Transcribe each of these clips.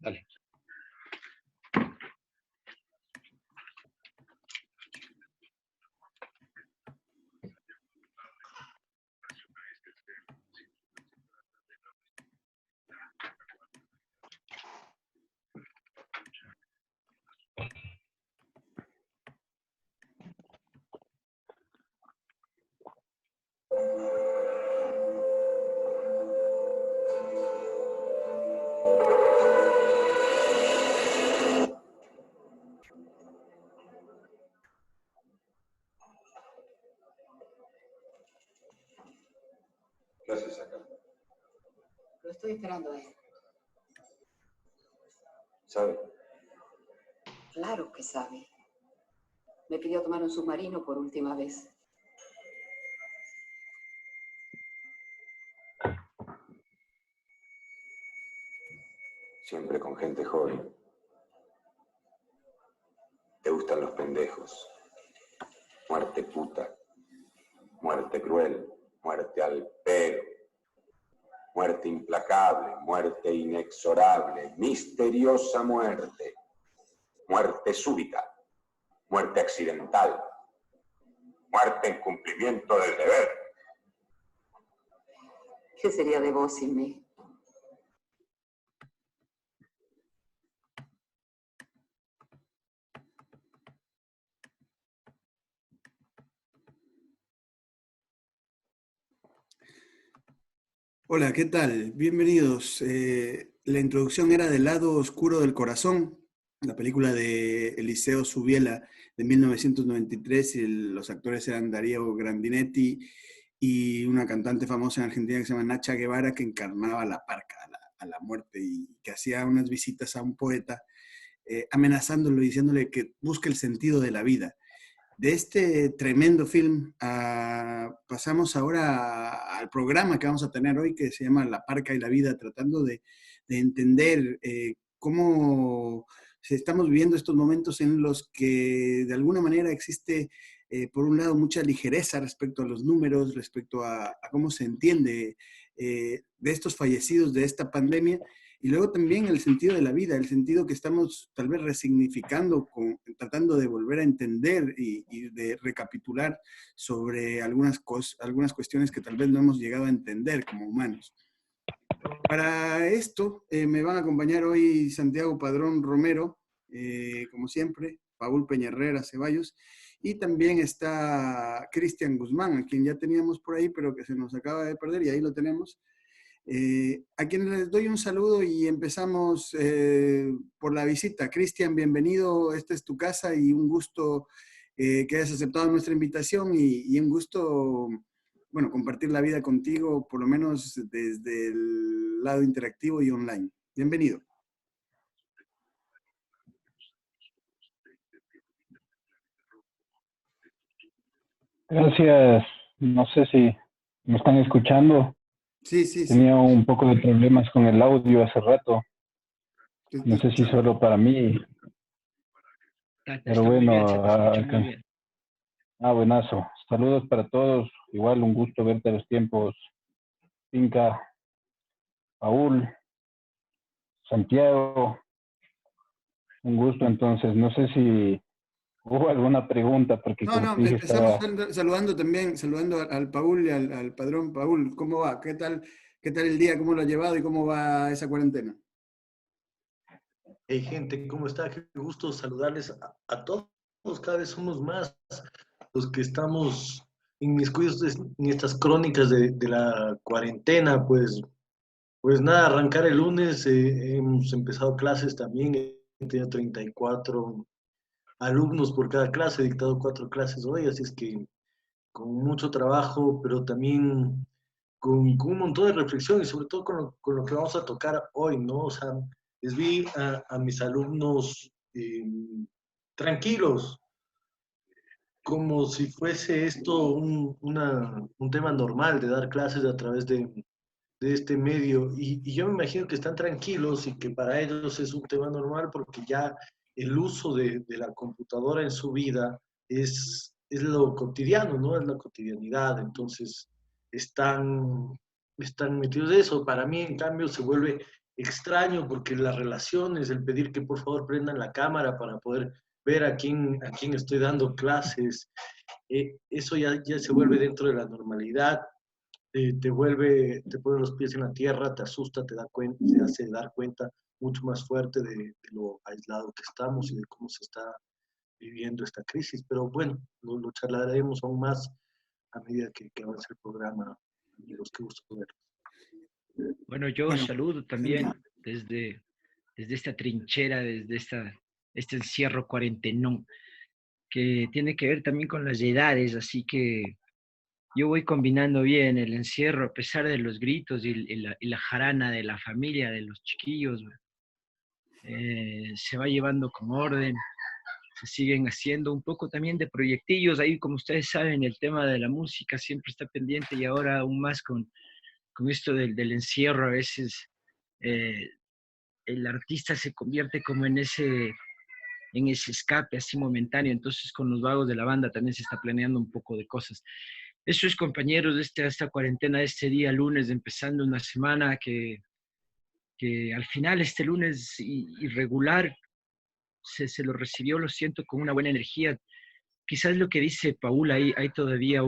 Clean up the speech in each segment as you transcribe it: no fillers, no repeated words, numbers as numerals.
Dale. ¿Qué haces acá? Lo estoy esperando a él. ¿Sabe? Claro que sabe. Me pidió tomar un submarino por última vez. Siempre con gente joven. Te gustan los pendejos. Muerte puta. Muerte cruel. Muerte al pelo. Muerte implacable. Muerte inexorable. Misteriosa muerte. Muerte súbita. Muerte accidental. Muerte en cumplimiento del deber. ¿Qué sería de vos sin mí? Hola, ¿qué tal? Bienvenidos. La introducción era del lado oscuro del corazón, la película de Eliseo Subiela de 1993, y los actores eran Darío Grandinetti y una cantante famosa en Argentina que se llama Nacha Guevara, que encarnaba a la parca, a la muerte, y que hacía unas visitas a un poeta, amenazándolo y diciéndole que busque el sentido de la vida. De este tremendo film pasamos ahora al programa que vamos a tener hoy, que se llama La Parca y la Vida, tratando de entender cómo estamos viviendo estos momentos en los que de alguna manera existe, por un lado, mucha ligereza respecto a los números, respecto a cómo se entiende de estos fallecidos de esta pandemia. Y luego también el sentido de la vida, el sentido que estamos tal vez resignificando, tratando de volver a entender y de recapitular sobre algunas cuestiones que tal vez no hemos llegado a entender como humanos. Para esto me van a acompañar hoy Santiago Padrón Romero, como siempre, Paul Peñarrera Ceballos, y también está Cristian Guzmán, a quien ya teníamos por ahí, pero que se nos acaba de perder, y ahí lo tenemos. A quienes les doy un saludo y empezamos por la visita. Cristian, bienvenido, esta es tu casa y un gusto que hayas aceptado nuestra invitación y un gusto, bueno, compartir la vida contigo, por lo menos desde el lado interactivo y online. Bienvenido. Gracias. No sé si me están escuchando. Sí, sí, sí. Tenía un poco de problemas con el audio hace rato. No sé si solo para mí. Pero bueno, buenazo. Saludos para todos. Igual un gusto verte a los tiempos. Pinca, Paul, Santiago. Un gusto. Entonces, no sé si hubo alguna pregunta, porque No, empezamos saludando también, saludando al Paul y al Padrón. Paul, ¿cómo va? ¿Qué tal el día? ¿Cómo lo ha llevado y cómo va esa cuarentena? Hey gente, ¿cómo está? Qué gusto saludarles a todos. Cada vez somos más los que estamos inmiscuidos en estas crónicas de la cuarentena. Pues nada, arrancar el lunes, hemos empezado clases también. He tenido 34 alumnos por cada clase, he dictado 4 clases hoy, así es que con mucho trabajo, pero también con un montón de reflexión y sobre todo con lo que vamos a tocar hoy, ¿no? O sea, les vi a mis alumnos tranquilos, como si fuese esto un tema normal de dar clases a través de este medio. Y yo me imagino que están tranquilos y que para ellos es un tema normal porque ya el uso de la computadora en su vida es lo cotidiano, ¿no? Es la cotidianidad. Entonces, están metidos en eso. Para mí, en cambio, se vuelve extraño porque las relaciones, el pedir que por favor prendan la cámara para poder ver a quién estoy dando clases, eso ya se vuelve dentro de la normalidad, te pone los pies en la tierra, te asusta, te hace dar cuenta mucho más fuerte de lo aislado que estamos y de cómo se está viviendo esta crisis. Pero bueno, lo charlaremos aún más a medida que avance el programa. Amigos, qué gusto verlos. Bueno, yo Bueno, saludo también desde esta trinchera, desde este encierro cuarentenón, que tiene que ver también con las edades, así que yo voy combinando bien el encierro, a pesar de los gritos y la jarana de la familia, de los chiquillos, se va llevando con orden, se siguen haciendo un poco también de proyectillos, ahí como ustedes saben, el tema de la música siempre está pendiente y ahora aún más con esto del encierro, a veces eh, el artista se convierte como en ese escape así momentáneo, entonces con los vagos de la banda también se está planeando un poco de cosas. Eso es, compañeros, de esta cuarentena, de este día lunes, empezando una semana que al final este lunes irregular se lo recibió, lo siento, con una buena energía. Quizás lo que dice Paula, hay todavía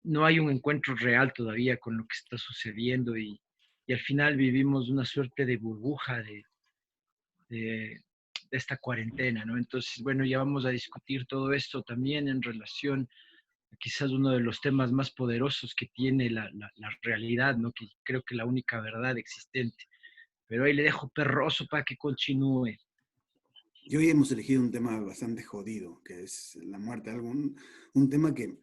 no hay un encuentro real todavía con lo que está sucediendo y al final vivimos una suerte de burbuja de esta cuarentena, ¿no? Entonces, bueno, ya vamos a discutir todo esto también en relación a quizás uno de los temas más poderosos que tiene la realidad, ¿no? Que creo que la única verdad existente. Pero ahí le dejo perroso para que continúe. y hoy hemos elegido un tema bastante jodido, que es la muerte, un tema que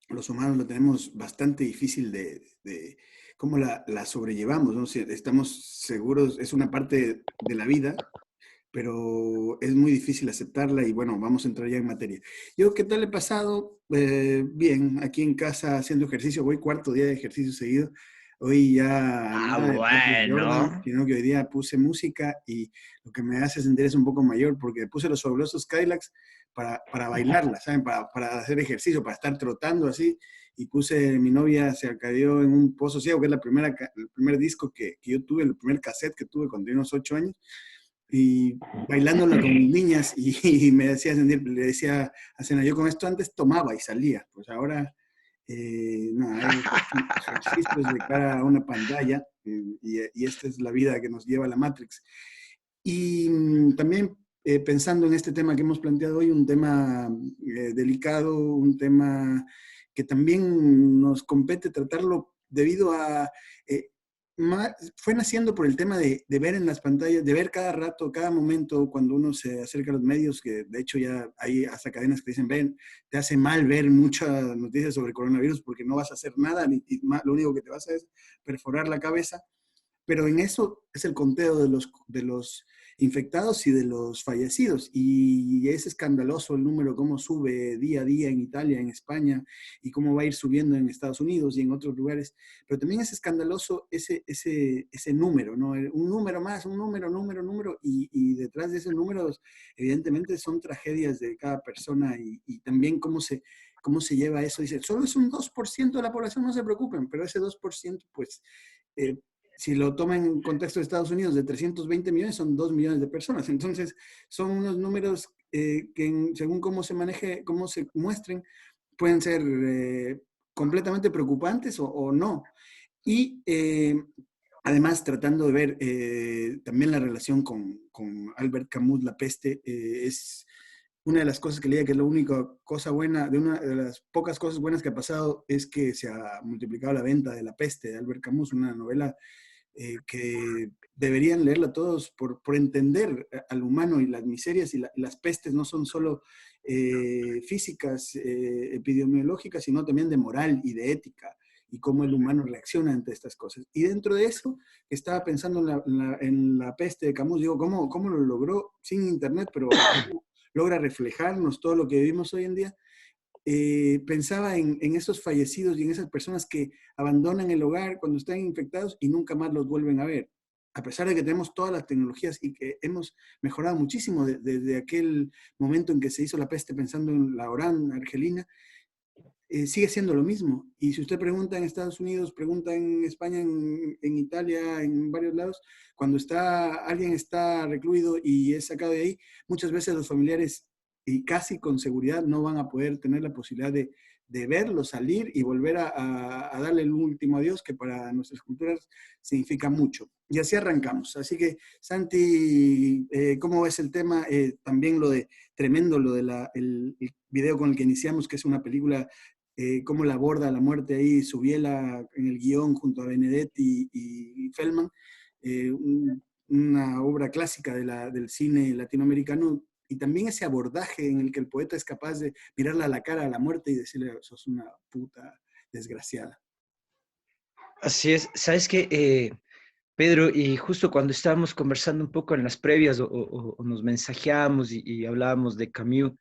los humanos lo tenemos bastante difícil de cómo la sobrellevamos, ¿no? Si estamos seguros, es una parte de la vida, pero es muy difícil aceptarla y bueno, vamos a entrar ya en materia. Yo, ¿qué tal he pasado? Bien, aquí en casa haciendo ejercicio, voy cuarto día de ejercicio seguido. Hoy ya Ah, nada de Patrick Jordan, bueno. sino que hoy día puse música y lo que me hace sentir es un poco mayor porque puse los fabulosos Cadillacs para bailarla, ¿saben? Para hacer ejercicio, para estar trotando así. Y puse, mi novia se acadió en un Pozo Ciego, que es el primer disco que yo tuve, el primer cassette que tuve cuando tenía unos 8 años y bailándola con mis niñas y me decía sentir, le decía a Cena, yo con esto antes tomaba y salía, pues ahora nada, ejercicios de cara a una pantalla y esta es la vida que nos lleva a la Matrix. Y también pensando en este tema que hemos planteado hoy, un tema delicado, un tema que también nos compete tratarlo debido a eh, fue naciendo por el tema de ver en las pantallas, de ver cada rato, cada momento, cuando uno se acerca a los medios, que de hecho ya hay hasta cadenas que dicen, ven, te hace mal ver muchas noticias sobre coronavirus porque no vas a hacer nada, lo único que te vas a hacer es perforar la cabeza. Pero en eso es el conteo de los infectados y de los fallecidos. Y es escandaloso el número, cómo sube día a día en Italia, en España, y cómo va a ir subiendo en Estados Unidos y en otros lugares. Pero también es escandaloso ese número, ¿no? Un número más, un número, y detrás de esos números, evidentemente, son tragedias de cada persona y también cómo se lleva eso. Dice, solo es un 2% de la población, no se preocupen, pero ese 2%, pues... si lo toman en contexto de Estados Unidos, de 320 millones, son 2 millones de personas. Entonces, son unos números que según cómo se maneje, cómo se muestren, pueden ser completamente preocupantes o no. Y además, tratando de ver también la relación con Albert Camus, La Peste, es una de las cosas que leía que es la única cosa buena, una de las pocas cosas buenas que ha pasado es que se ha multiplicado la venta de La Peste de Albert Camus, una novela que deberían leerla todos por entender al humano y las miserias y las pestes no son solo físicas, epidemiológicas, sino también de moral y de ética y cómo el humano reacciona ante estas cosas. Y dentro de eso, estaba pensando en la peste de Camus, digo, ¿cómo lo logró sin internet, pero logra reflejarnos todo lo que vivimos hoy en día? Pensaba en esos fallecidos y en esas personas que abandonan el hogar cuando están infectados y nunca más los vuelven a ver. A pesar de que tenemos todas las tecnologías y que hemos mejorado muchísimo desde aquel momento en que se hizo la peste, pensando en la Orán argelina, sigue siendo lo mismo. Y si usted pregunta en Estados Unidos, pregunta en España, en Italia, en varios lados, cuando alguien está recluido y es sacado de ahí, muchas veces los familiares, y casi con seguridad, no van a poder tener la posibilidad de verlo salir y volver a darle el último adiós, que para nuestras culturas significa mucho. Y así arrancamos. Así que, Santi, ¿cómo ves el tema? También tremendo lo de el video con el que iniciamos, que es una película, cómo la aborda la muerte ahí, Subiela en el guión junto a Benedetti y Feldman, una obra clásica del cine latinoamericano, y también ese abordaje en el que el poeta es capaz de mirarle a la cara a la muerte y decirle, sos una puta desgraciada. Así es, sabes que, Pedro, y justo cuando estábamos conversando un poco en las previas o nos mensajeábamos y hablábamos de Camus,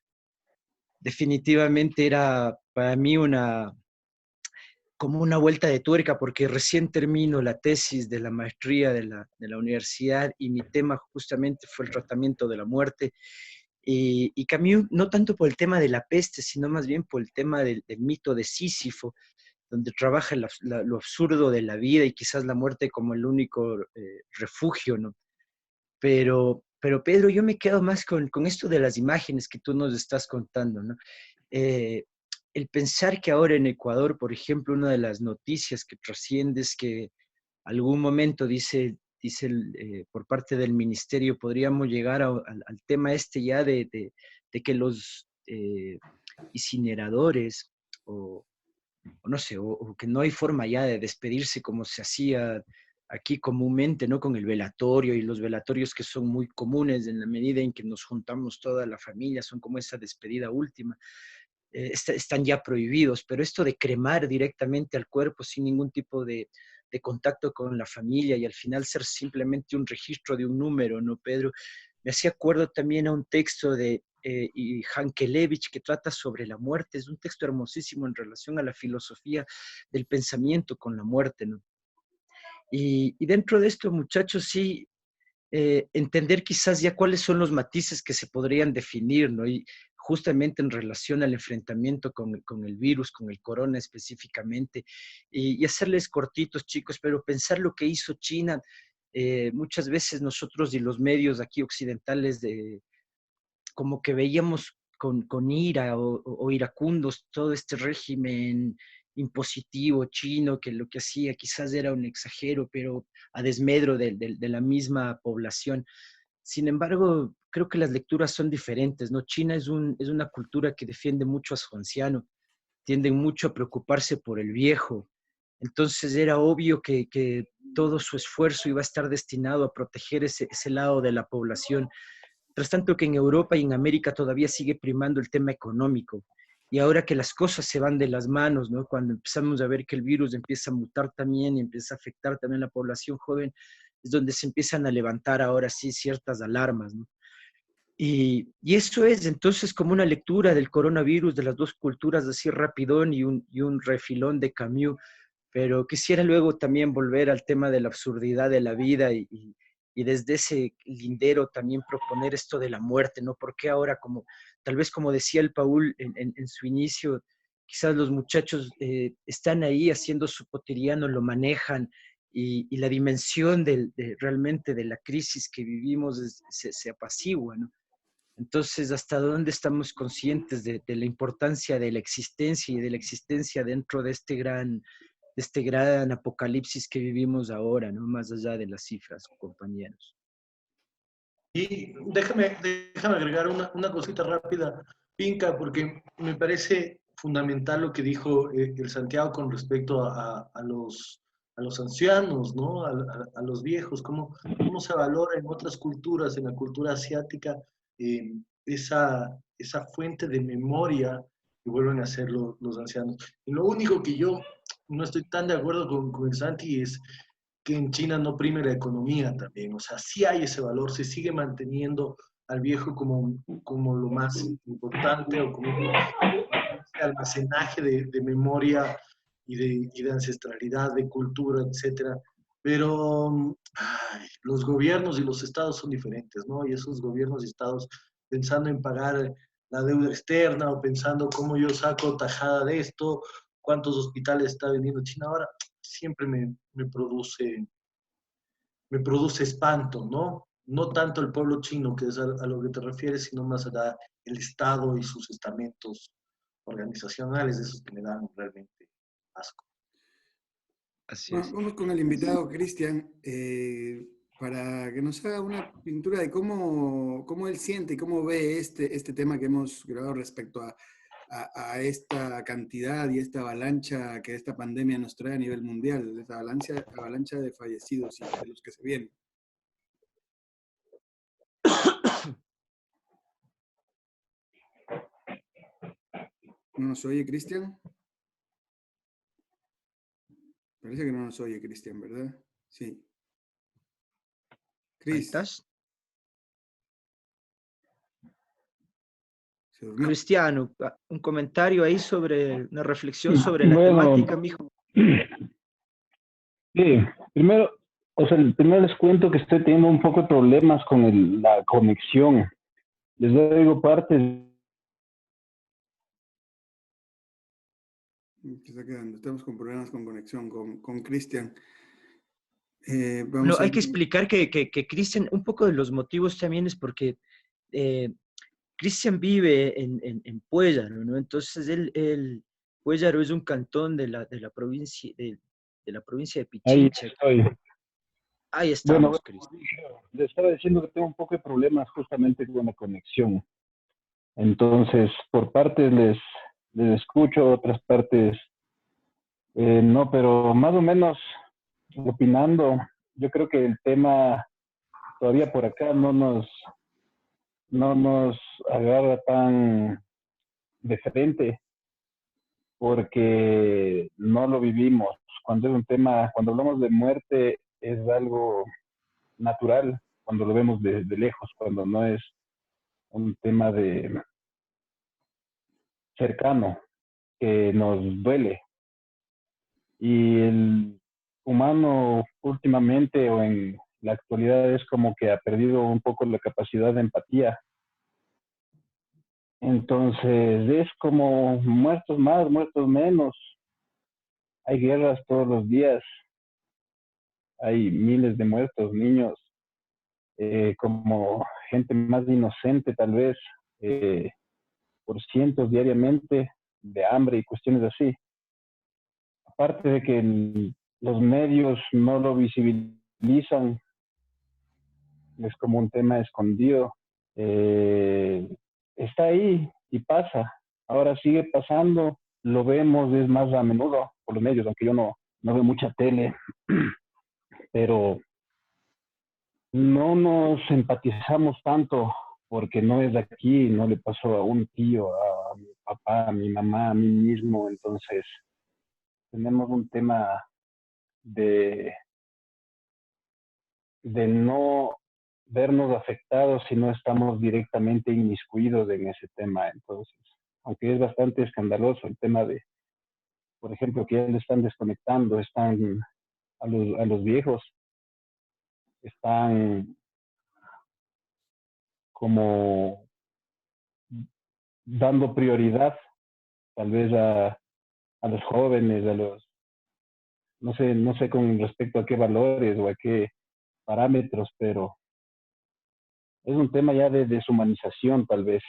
definitivamente era para mí como una vuelta de tuerca, porque recién termino la tesis de la maestría de la universidad y mi tema justamente fue el tratamiento de la muerte. Y Camus, no tanto por el tema de la peste, sino más bien por el tema del mito de Sísifo, donde trabaja lo absurdo de la vida y quizás la muerte como el único refugio, ¿no? Pero Pedro, yo me quedo más con esto de las imágenes que tú nos estás contando, ¿no? Eh, el pensar que ahora en Ecuador, por ejemplo, una de las noticias que trasciende es que algún momento dice por parte del ministerio, podríamos llegar al tema este ya de que los incineradores o no sé, o que no hay forma ya de despedirse como se hacía aquí comúnmente, ¿no? Con el velatorio y los velatorios que son muy comunes en la medida en que nos juntamos toda la familia, son como esa despedida última, están ya prohibidos, pero esto de cremar directamente al cuerpo sin ningún tipo de contacto con la familia y al final ser simplemente un registro de un número, ¿no, Pedro? Me hacía acuerdo también a un texto de Hankelevich que trata sobre la muerte, es un texto hermosísimo en relación a la filosofía del pensamiento con la muerte, ¿no? Y dentro de esto, muchachos, sí, entender quizás ya cuáles son los matices que se podrían definir, ¿no? Y justamente en relación al enfrentamiento con el virus, con el corona específicamente, y hacerles cortitos, chicos, pero pensar lo que hizo China, muchas veces nosotros y los medios aquí occidentales como que veíamos con ira o iracundos todo este régimen impositivo chino, que lo que hacía quizás era un exagero, pero a desmedro de la misma población. Sin embargo, creo que las lecturas son diferentes, ¿no? China es una cultura que defiende mucho a su anciano, tienden mucho a preocuparse por el viejo. Entonces era obvio que todo su esfuerzo iba a estar destinado a proteger ese lado de la población. Tras tanto que en Europa y en América todavía sigue primando el tema económico. Y ahora que las cosas se van de las manos, ¿no? Cuando empezamos a ver que el virus empieza a mutar también y empieza a afectar también a la población joven, es donde se empiezan a levantar ahora sí ciertas alarmas, ¿no? Y eso es entonces como una lectura del coronavirus, de las dos culturas así rapidón y un refilón de Camus, pero quisiera luego también volver al tema de la absurdidad de la vida y desde ese lindero también proponer esto de la muerte, ¿no? Porque ahora, como tal vez como decía el Paul en su inicio, quizás los muchachos están ahí haciendo su cotidiano, lo manejan y la dimensión realmente de la crisis que vivimos se apacigua, ¿no? Entonces, ¿hasta dónde estamos conscientes de la importancia de la existencia y de la existencia dentro de este gran apocalipsis que vivimos ahora, ¿no? Más allá de las cifras, compañeros. Y déjame agregar una cosita rápida, Pinca, porque me parece fundamental lo que dijo el Santiago con respecto a los ancianos, ¿no? A los viejos, cómo se valora en otras culturas, en la cultura asiática, eh, esa fuente de memoria que vuelven a ser los ancianos. Y lo único que yo no estoy tan de acuerdo con el Santi es que en China no prime la economía también. O sea, sí hay ese valor, se sigue manteniendo al viejo como lo más importante o como un almacenaje de memoria y de ancestralidad, de cultura, etcétera. Pero los gobiernos y los estados son diferentes, ¿no? Y esos gobiernos y estados pensando en pagar la deuda externa o pensando cómo yo saco tajada de esto, cuántos hospitales está vendiendo China ahora, siempre me produce espanto, ¿no? No tanto el pueblo chino, que es a lo que te refieres, sino más allá el Estado y sus estamentos organizacionales, esos que me dan realmente asco. Así Bueno, es. vamos con el invitado Cristian para que nos haga una pintura de cómo él siente y cómo ve este tema que hemos grabado respecto a esta cantidad y esta avalancha que esta pandemia nos trae a nivel mundial, esta avalancha de fallecidos y de los que se vienen. ¿No nos oye, Cristian? Parece que no nos oye, Cristian, ¿verdad? Sí. Ahí Cris, estás. se durmió. Cristiano, un comentario ahí sobre una reflexión sobre la Bueno, temática, mijo. sí, primero, o sea, primero les cuento que estoy teniendo un poco de problemas con la conexión. Les doy partes. Se está quedando. Estamos con problemas con conexión con Cristian. No, Vamos a hay ver. que explicar que Cristian, un poco de los motivos también es porque Cristian vive en Puellaro, ¿no? Entonces Puellaro es un cantón de la provincia de la provincia de Ahí Pichincha. estoy. Ahí Bueno, estamos, Cristian. les estaba diciendo que tengo un poco de problemas justamente con la conexión. Entonces, por partes les escucho, otras partes no, pero más o menos opinando, yo creo que el tema todavía por acá no nos agarra tan de frente porque no lo vivimos. Cuando es un tema, cuando hablamos de muerte es algo natural, cuando lo vemos de lejos, cuando no es un tema de cercano que nos duele. Y el humano últimamente o en la actualidad es como que ha perdido un poco la capacidad de empatía. Entonces es como muertos más, muertos menos. Hay guerras todos los días, hay miles de muertos, niños, como gente más inocente tal vez, por cientos diariamente de hambre y cuestiones así. Aparte de que los medios no lo visibilizan, es como un tema escondido. Está ahí y pasa. Ahora sigue pasando, lo vemos, es más a menudo por los medios, aunque yo no veo mucha tele, pero no nos empatizamos tanto porque no es de aquí, no le pasó a un tío, a mi papá, a mi mamá, a mí mismo. Entonces tenemos un tema de, de no vernos afectados si no estamos directamente inmiscuidos en ese tema. Entonces, aunque es bastante escandaloso el tema de, por ejemplo, que ya le están desconectando, están a los viejos, están como dando prioridad tal vez a los jóvenes, no sé con respecto a qué valores o a qué parámetros, pero es un tema ya de deshumanización tal vez.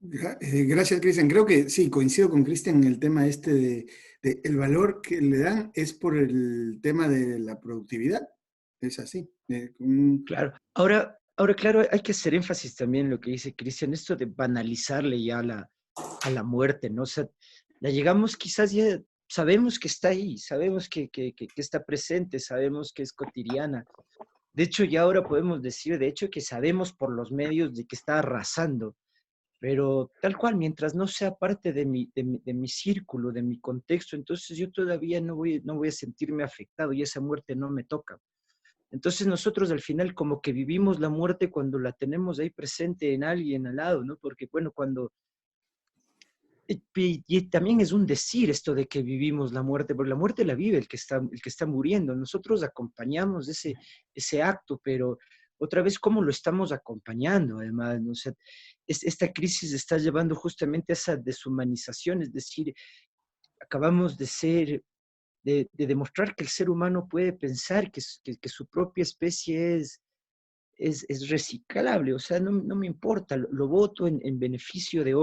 Gracias, Cristian. Creo que sí, coincido con Cristian en el tema este de el valor que le dan es por el tema de la productividad. Es así. Claro. Ahora, claro, hay que hacer énfasis también en lo que dice Cristian, esto de banalizarle ya a la muerte, ¿no? O sea, la llegamos quizás ya, sabemos que está ahí, sabemos que está presente, sabemos que es cotidiana. De hecho, ya ahora podemos decir, de hecho, que sabemos por los medios de que está arrasando, pero tal cual, mientras no sea parte de mi círculo, de mi contexto, entonces yo todavía no voy a sentirme afectado y esa muerte no me toca. Entonces nosotros al final como que vivimos la muerte cuando la tenemos ahí presente en alguien al lado, ¿no? Porque bueno, y también es un decir esto de que vivimos la muerte, porque la muerte la vive el que está muriendo. Nosotros acompañamos ese acto, pero otra vez cómo lo estamos acompañando, además, ¿no? O sea, esta crisis está llevando justamente a esa deshumanización, es decir, acabamos de demostrar que el ser humano puede pensar, que su propia especie es reciclable, o sea, no me importa, lo voto en beneficio de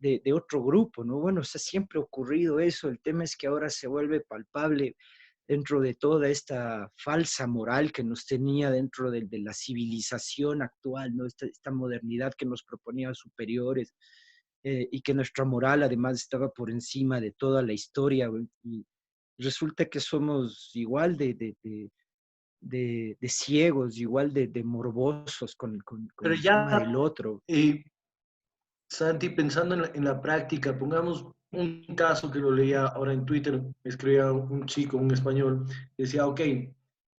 de otro grupo, ¿no? Bueno, o sea, siempre ha ocurrido eso, el tema es que ahora se vuelve palpable dentro de toda esta falsa moral que nos tenía dentro de la civilización actual, ¿no? Esta modernidad que nos proponía superiores, y que nuestra moral además estaba por encima de toda la historia, güey, y resulta que somos igual de ciegos, igual de morbosos con Pero el tema ya, del otro. eh, Santi, pensando en la práctica, pongamos un caso que lo leía ahora en Twitter, me escribía un chico, un español, decía, ok,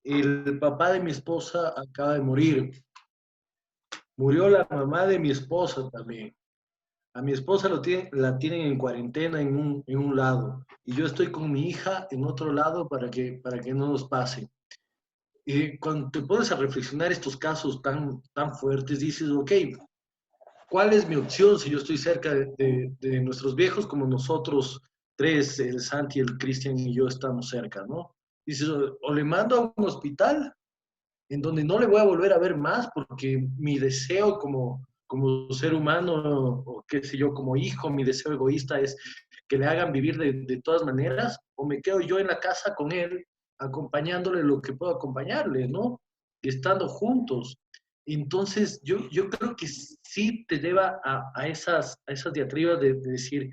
el papá de mi esposa acaba de morir, murió la mamá de mi esposa también. A mi esposa la tienen en cuarentena en un lado y yo estoy con mi hija en otro lado para que no nos pase. Y cuando te pones a reflexionar estos casos tan fuertes, dices, ok, ¿cuál es mi opción si yo estoy cerca de nuestros viejos como nosotros tres, el Santi, el Cristian y yo estamos cerca, ¿no? Dices, o le mando a un hospital en donde no le voy a volver a ver más porque mi deseo como ser humano o qué sé yo, como hijo, mi deseo egoísta es que le hagan vivir de todas maneras, o me quedo yo en la casa con él, acompañándole lo que puedo acompañarle, ¿no? Y estando juntos. Entonces, yo creo que sí te lleva a esas diatribas de decir,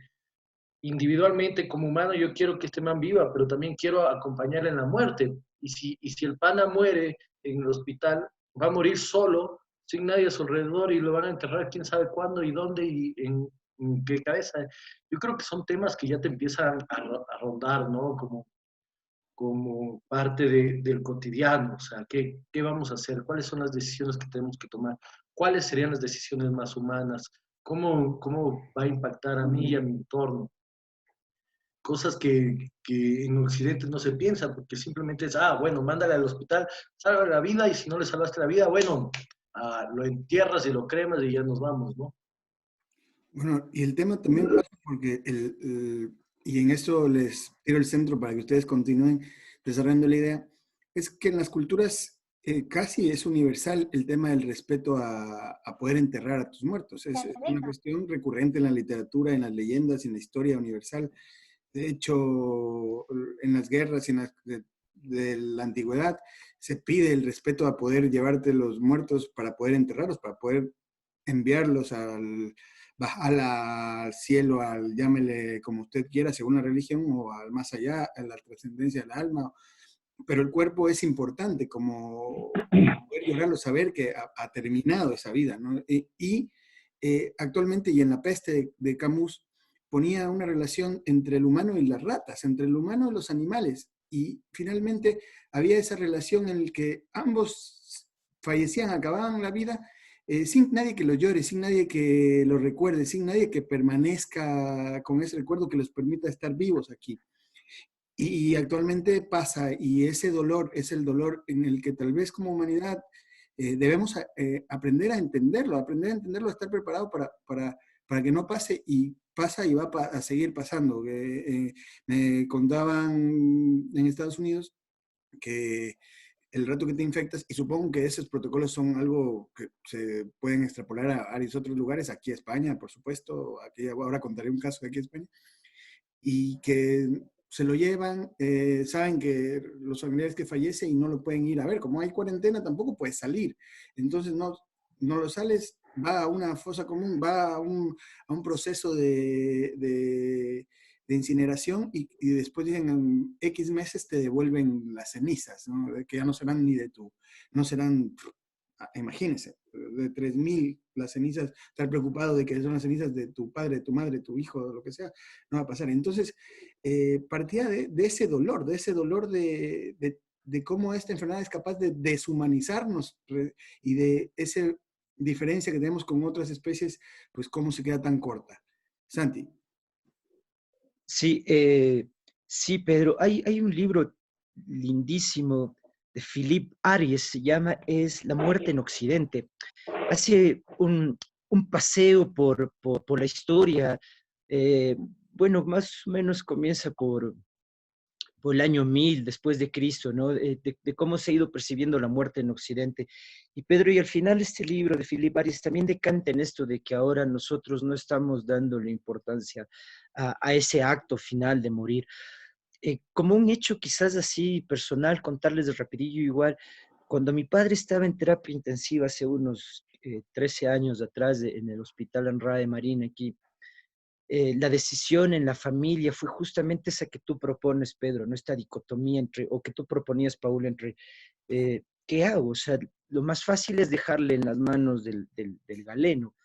individualmente como humano yo quiero que este man viva, pero también quiero acompañarle en la muerte. Y si el pana muere en el hospital, va a morir solo, sin nadie a su alrededor y lo van a enterrar quién sabe cuándo y dónde y en qué cabeza. Yo creo que son temas que ya te empiezan a rondar, ¿no? Como parte del cotidiano, o sea, ¿qué vamos a hacer? ¿Cuáles son las decisiones que tenemos que tomar? ¿Cuáles serían las decisiones más humanas? ¿Cómo va a impactar a mí y a mi entorno? Cosas que en Occidente no se piensa, porque simplemente es, bueno, mándale al hospital, salva la vida, y si no le salvaste la vida, bueno, lo entierras y lo cremas y ya nos vamos, ¿no? Bueno, y el tema también pasa porque y en esto les tiro el centro para que ustedes continúen desarrollando la idea, es que en las culturas casi es universal el tema del respeto a poder enterrar a tus muertos. Es una cuestión recurrente en la literatura, en las leyendas y en la historia universal. De hecho, en las guerras y en de la antigüedad se pide el respeto a poder llevarte los muertos para poder enterrarlos, para poder enviarlos al cielo, llámele como usted quiera, según la religión, o al más allá, a la trascendencia del alma. Pero el cuerpo es importante, como poder llorarlo, saber que ha terminado esa vida, ¿no? Actualmente, y en La peste de Camus, ponía una relación entre el humano y las ratas, entre el humano y los animales. Y finalmente había esa relación en la que ambos fallecían, acababan la vida, sin nadie que lo llore, sin nadie que lo recuerde, sin nadie que permanezca con ese recuerdo que les permita estar vivos aquí. Y actualmente pasa, y ese dolor es el dolor en el que tal vez como humanidad debemos aprender a entenderlo, a estar preparado para que no pase, y pasa y va a seguir pasando. Me contaban en Estados Unidos que el rato que te infectas, y supongo que esos protocolos son algo que se pueden extrapolar a varios otros lugares, aquí a España, por supuesto, aquí ahora contaré un caso de aquí a España, y que se lo llevan, saben que los familiares que fallecen y no lo pueden ir a ver, como hay cuarentena tampoco puedes salir, entonces no lo sales, va a una fosa común, va a un proceso de incineración, y después dicen en X meses te devuelven las cenizas, ¿no? Que ya no serán ni de tu, no serán, imagínense, de 3.000 las cenizas, estar preocupado de que son las cenizas de tu padre, de tu madre, tu hijo, lo que sea, no va a pasar. Entonces, partía de ese dolor de cómo esta enfermedad es capaz de deshumanizarnos, y de esa diferencia que tenemos con otras especies, pues cómo se queda tan corta. Santi. Sí, sí, Pedro, hay un libro lindísimo de Philip Aries, se llama, es La muerte en Occidente. Hace un paseo por la historia, eh, bueno, más o menos comienza por el año 1000 después de Cristo, ¿no? De cómo se ha ido percibiendo la muerte en Occidente. Y Pedro, y al final este libro de Philip Aries también decanta en esto de que ahora nosotros no estamos dándole importancia a ese acto final de morir. Como un hecho quizás así personal, contarles de rapidillo igual, cuando mi padre estaba en terapia intensiva hace unos 13 años atrás en el hospital Anra de Marina aquí, la decisión en la familia fue justamente esa que tú propones, Pedro, ¿no? Esta dicotomía entre, o que tú proponías, Paul, entre, ¿qué hago? O sea, lo más fácil es dejarle en las manos del galeno.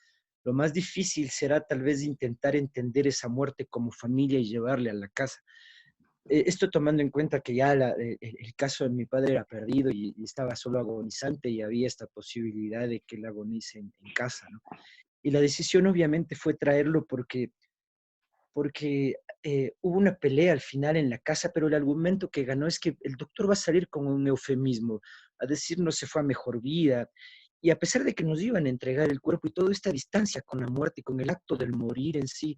Lo más difícil será tal vez intentar entender esa muerte como familia y llevarle a la casa. Esto tomando en cuenta que ya el caso de mi padre era perdido y estaba solo agonizante y había esta posibilidad de que él agonice en casa, ¿no? Y la decisión obviamente fue traerlo porque hubo una pelea al final en la casa, pero el argumento que ganó es que el doctor va a salir con un eufemismo, a decir no se fue a mejor vida, y a pesar de que nos iban a entregar el cuerpo y toda esta distancia con la muerte, con el acto del morir en sí,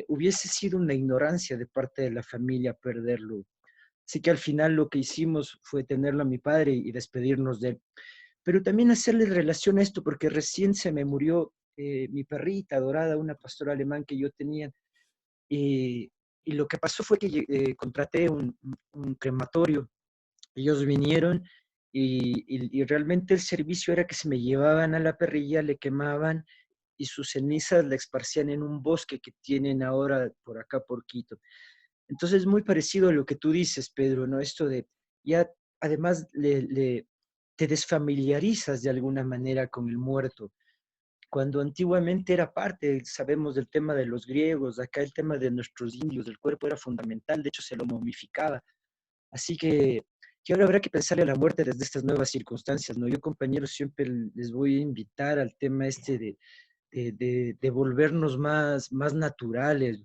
hubiese sido una ignorancia de parte de la familia perderlo. Así que al final lo que hicimos fue tenerlo a mi padre y despedirnos de él. Pero también hacerle relación a esto, porque recién se me murió mi perrita adorada, una pastora alemán que yo tenía, y, y lo que pasó fue que contraté un crematorio. Ellos vinieron y realmente el servicio era que se me llevaban a la perrilla, le quemaban y sus cenizas la esparcían en un bosque que tienen ahora por acá, por Quito. Entonces, muy parecido a lo que tú dices, Pedro, ¿no? Esto de ya, además, te desfamiliarizas de alguna manera con el muerto cuando antiguamente era parte, sabemos del tema de los griegos, acá el tema de nuestros indios, el cuerpo era fundamental, de hecho se lo momificaba. Así que ahora habrá que pensarle a la muerte desde estas nuevas circunstancias, ¿no? Yo, compañeros, siempre les voy a invitar al tema este de volvernos más naturales.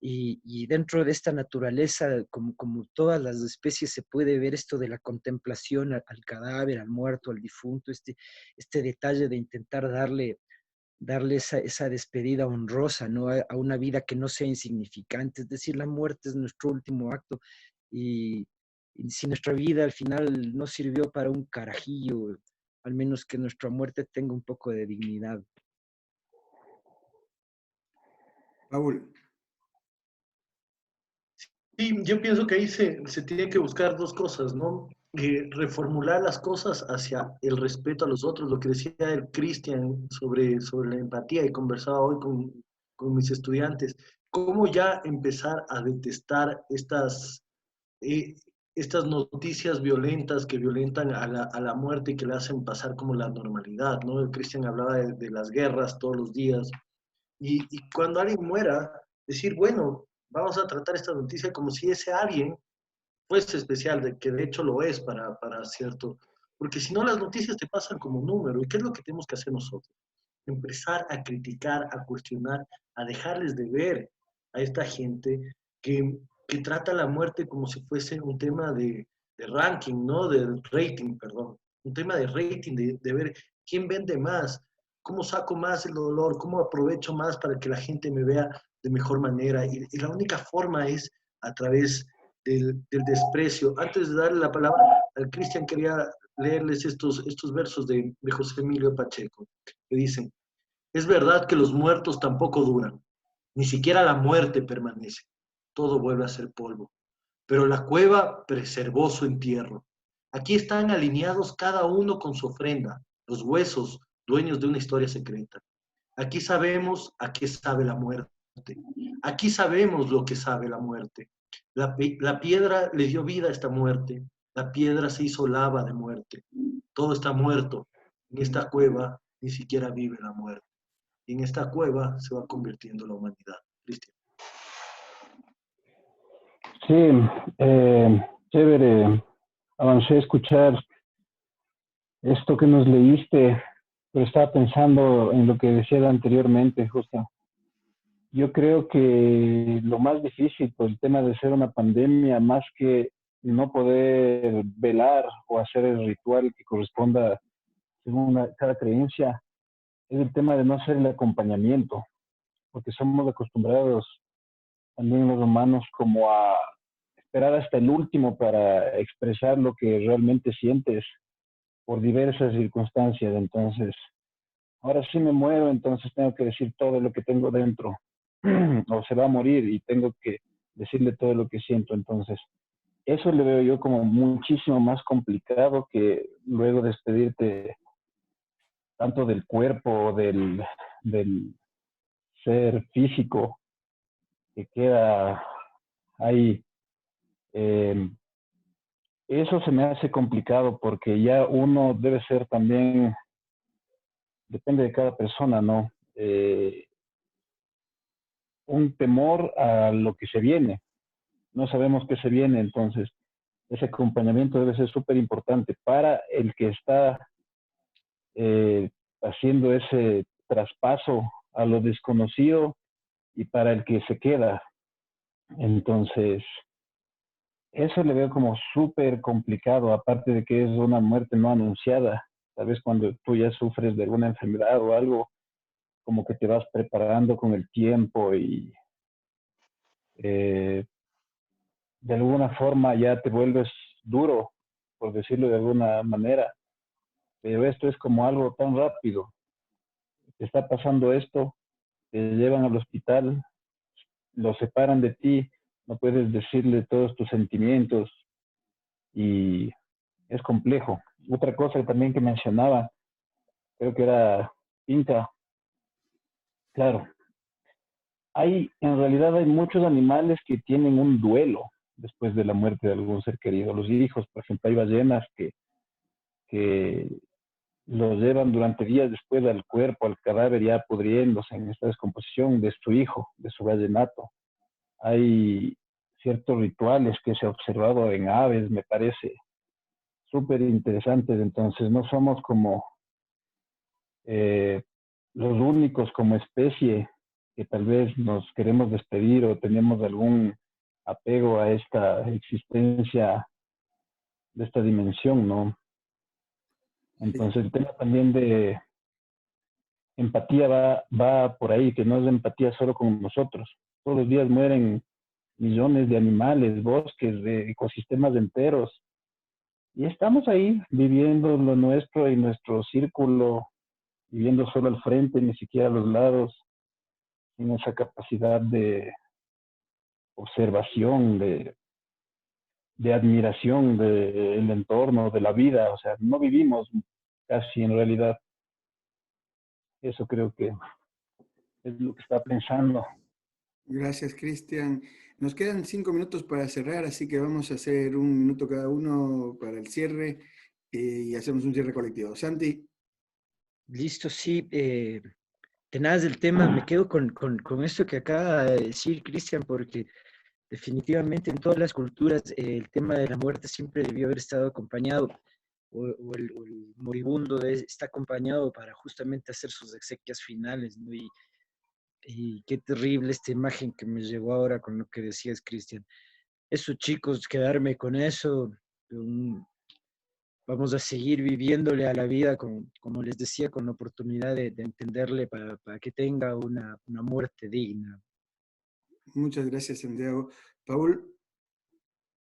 Y dentro de esta naturaleza, como todas las especies, se puede ver esto de la contemplación al cadáver, al muerto, al difunto, este detalle de intentar darle esa despedida honrosa, ¿no? A una vida que no sea insignificante. Es decir, la muerte es nuestro último acto y, y si nuestra vida al final no sirvió para un carajillo, al menos que nuestra muerte tenga un poco de dignidad. Paul, Sí, yo pienso que ahí se tiene que buscar dos cosas, ¿no? Reformular las cosas hacia el respeto a los otros, lo que decía el Cristian sobre la empatía y conversaba hoy con mis estudiantes, cómo ya empezar a detestar eh, estas noticias violentas que violentan a la muerte y que le hacen pasar como la normalidad, ¿no? El Cristian hablaba de las guerras todos los días y cuando alguien muera, decir, bueno, vamos a tratar esta noticia como si ese alguien fuese especial, de que de hecho lo es para cierto, porque si no las noticias te pasan como número, ¿y qué es lo que tenemos que hacer nosotros? Empezar a criticar, a cuestionar, a dejarles de ver a esta gente que trata la muerte como si fuese un tema de ranking, ¿no? De rating, perdón. Un tema de rating, de ver quién vende más, cómo saco más el dolor, cómo aprovecho más para que la gente me vea de mejor manera. Y la única forma es a través del desprecio. Antes de darle la palabra al Cristian, quería leerles estos versos de José Emilio Pacheco, que dicen, es verdad que los muertos tampoco duran, ni siquiera la muerte permanece, todo vuelve a ser polvo, pero la cueva preservó su entierro. Aquí están alineados cada uno con su ofrenda, los huesos, dueños de una historia secreta. Aquí sabemos a qué sabe la muerte. Aquí sabemos lo que sabe la muerte. La piedra le dio vida a esta muerte. La piedra se hizo lava de muerte. Todo está muerto. En esta cueva ni siquiera vive la muerte. Y en esta cueva se va convirtiendo la humanidad. Cristian. Sí, chévere. Avancé a escuchar esto que nos leíste, pero estaba pensando en lo que decía anteriormente, justo. Yo creo que lo más difícil por el tema de ser una pandemia, más que no poder velar o hacer el ritual que corresponda según cada creencia, es el tema de no hacer el acompañamiento, porque somos acostumbrados también los humanos como a esperar hasta el último para expresar lo que realmente sientes por diversas circunstancias. Entonces, ahora sí me muero, entonces tengo que decir todo lo que tengo dentro, o se va a morir y tengo que decirle todo lo que siento. Entonces, eso le veo yo como muchísimo más complicado que luego despedirte tanto del cuerpo, del ser físico que queda ahí. Eh, Eso se me hace complicado porque ya uno debe ser también, depende de cada persona, ¿no? Un temor a lo que se viene. No sabemos qué se viene, entonces ese acompañamiento debe ser súper importante para el que está haciendo ese traspaso a lo desconocido y para el que se queda. Entonces, eso le veo como súper complicado, aparte de que es una muerte no anunciada. Tal vez cuando tú ya sufres de alguna enfermedad o algo, como que te vas preparando con el tiempo y eh, de alguna forma ya te vuelves duro, por decirlo de alguna manera. Pero esto es como algo tan rápido. Te está pasando esto, te llevan al hospital, lo separan de ti, no puedes decirle todos tus sentimientos y es complejo. Otra cosa también que mencionaba, creo que era Inca, claro, en realidad hay muchos animales que tienen un duelo después de la muerte de algún ser querido. Los hijos, por ejemplo, hay ballenas que los llevan durante días después al cuerpo, al cadáver ya pudriéndose en esta descomposición de su hijo, de su ballenato. Hay ciertos rituales que se ha observado en aves, me parece súper interesantes. Entonces no somos como eh, los únicos como especie que tal vez nos queremos despedir o tenemos algún apego a esta existencia de esta dimensión, ¿no? Sí. Entonces el tema también de empatía va por ahí, que no es empatía solo con nosotros. Todos los días mueren millones de animales, bosques, de ecosistemas enteros. Y estamos ahí viviendo lo nuestro y nuestro círculo, viviendo solo al frente, ni siquiera a los lados, sin esa capacidad de observación, de admiración del entorno, de la vida. O sea, no vivimos casi en realidad. Eso creo que es lo que está pensando. Gracias, Cristian. Nos quedan 5 minutos para cerrar, así que vamos a hacer 1 minuto cada uno para el cierre y hacemos un cierre colectivo. Santi. Listo, sí. Tenaz del tema, me quedo con esto que acaba de decir Cristian, porque definitivamente en todas las culturas el tema de la muerte siempre debió haber estado acompañado, o el moribundo está acompañado para justamente hacer sus exequias finales, ¿no? Y qué terrible esta imagen que me llegó ahora con lo que decías, Cristian. Eso, chicos, quedarme con eso. um, Vamos a seguir viviéndole a la vida, como les decía, con la oportunidad de entenderle para que tenga una muerte digna. Muchas gracias, Santiago. Paul.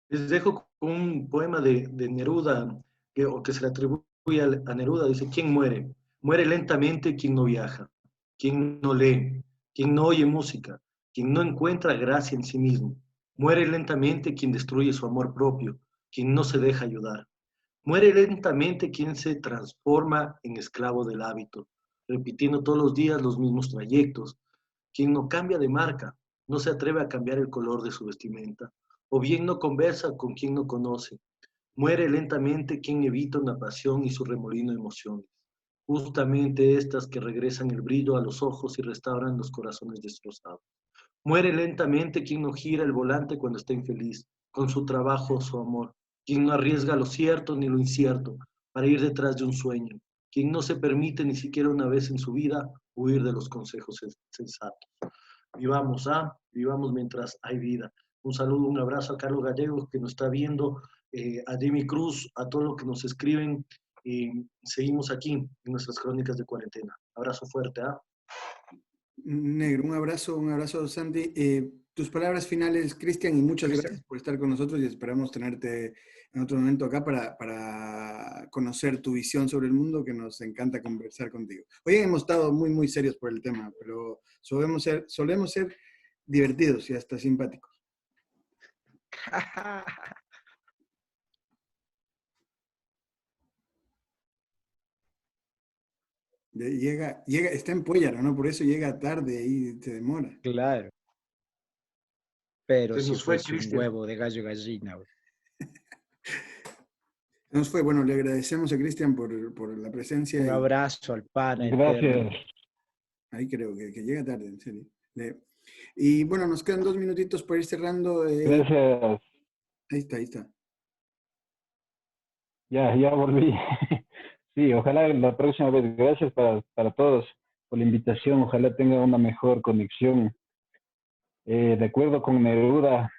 Les dejo con un poema de Neruda, que se le atribuye a Neruda. Dice: ¿quién muere? Muere lentamente quien no viaja, quien no lee, quien no oye música, quien no encuentra gracia en sí mismo. Muere lentamente quien destruye su amor propio, quien no se deja ayudar. Muere lentamente quien se transforma en esclavo del hábito, repitiendo todos los días los mismos trayectos, quien no cambia de marca, no se atreve a cambiar el color de su vestimenta, o bien no conversa con quien no conoce. Muere lentamente quien evita una pasión y su remolino de emociones, justamente estas que regresan el brillo a los ojos y restauran los corazones destrozados. Muere lentamente quien no gira el volante cuando está infeliz, con su trabajo o su amor, quien no arriesga lo cierto ni lo incierto para ir detrás de un sueño, quien no se permite ni siquiera una vez en su vida huir de los consejos sensatos. Vivamos mientras hay vida. Un saludo, un abrazo a Carlos Gallegos que nos está viendo a Jimmy Cruz, a todos los que nos escriben. Seguimos aquí en nuestras crónicas de cuarentena. Abrazo fuerte, ¿ah? Negro, un abrazo, Santi. Tus palabras finales, Cristian, y muchas gracias por estar con nosotros y esperamos tenerte en otro momento acá para conocer tu visión sobre el mundo, que nos encanta conversar contigo. Hoy hemos estado muy, muy serios por el tema, pero solemos ser divertidos y hasta simpáticos. Está en Puéllara, ¿no? Por eso llega tarde y se demora. Claro. Pero Se si nos fue fuese un Cristian. huevo de gallo gallina. Nos fue, bueno, le agradecemos a Cristian por la presencia. Un abrazo al pana. Gracias. Ahí creo que llega tarde, en serio. Y bueno, nos quedan 2 minutitos para ir cerrando. Gracias. Ahí está. Ya volví. Sí, ojalá la próxima vez. Gracias para todos por la invitación. Ojalá tenga una mejor conexión. De acuerdo con Neruda,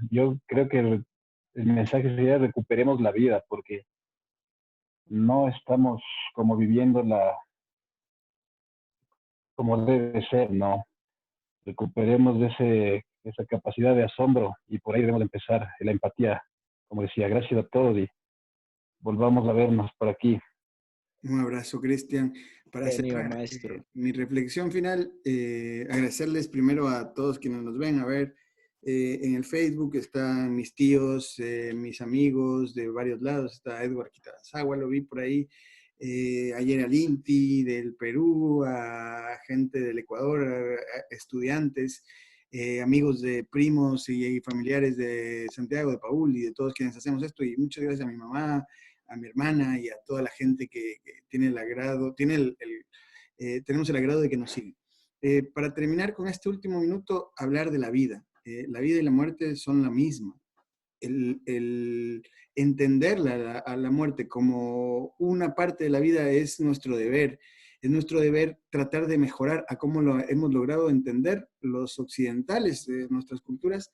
yo creo que el mensaje sería recuperemos la vida, porque no estamos como viviéndola como debe ser, ¿no? Recuperemos esa capacidad de asombro y por ahí debemos empezar, la empatía. Como decía, gracias a todos y volvamos a vernos por aquí. Un abrazo, Cristian. Para cerrar, maestro. Mi reflexión final, agradecerles primero a todos quienes nos ven. A ver, en el Facebook están mis tíos, mis amigos de varios lados. Está Edward Quitazagua, lo vi por ahí. Ayer al INTI del Perú, a gente del Ecuador, a estudiantes, amigos de primos y familiares de Santiago, de Paul y de todos quienes hacemos esto. Y muchas gracias a mi mamá, a mi hermana y a toda la gente que tiene el agrado, tenemos el agrado de que nos siguen. Para terminar con este último minuto, hablar de la vida. La vida y la muerte son la misma. El entender a la muerte como una parte de la vida es nuestro deber. Es nuestro deber tratar de mejorar a cómo lo hemos logrado entender los occidentales de nuestras culturas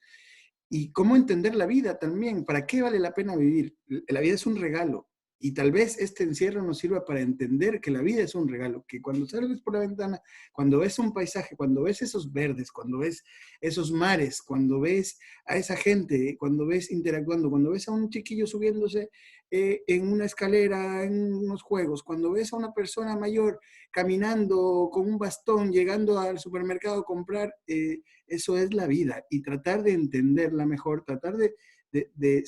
y cómo entender la vida también. ¿Para qué vale la pena vivir? La vida es un regalo. Y tal vez este encierro nos sirva para entender que la vida es un regalo, que cuando sales por la ventana, cuando ves un paisaje, cuando ves esos verdes, cuando ves esos mares, cuando ves a esa gente, cuando ves interactuando, cuando ves a un chiquillo subiéndose en una escalera, en unos juegos, cuando ves a una persona mayor caminando con un bastón, llegando al supermercado a comprar, eso es la vida. Y tratar de entenderla mejor, tratar de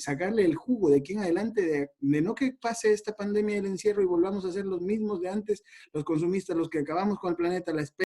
sacarle el jugo de aquí en adelante, de no que pase esta pandemia del encierro y volvamos a ser los mismos de antes, los consumistas, los que acabamos con el planeta, la especie.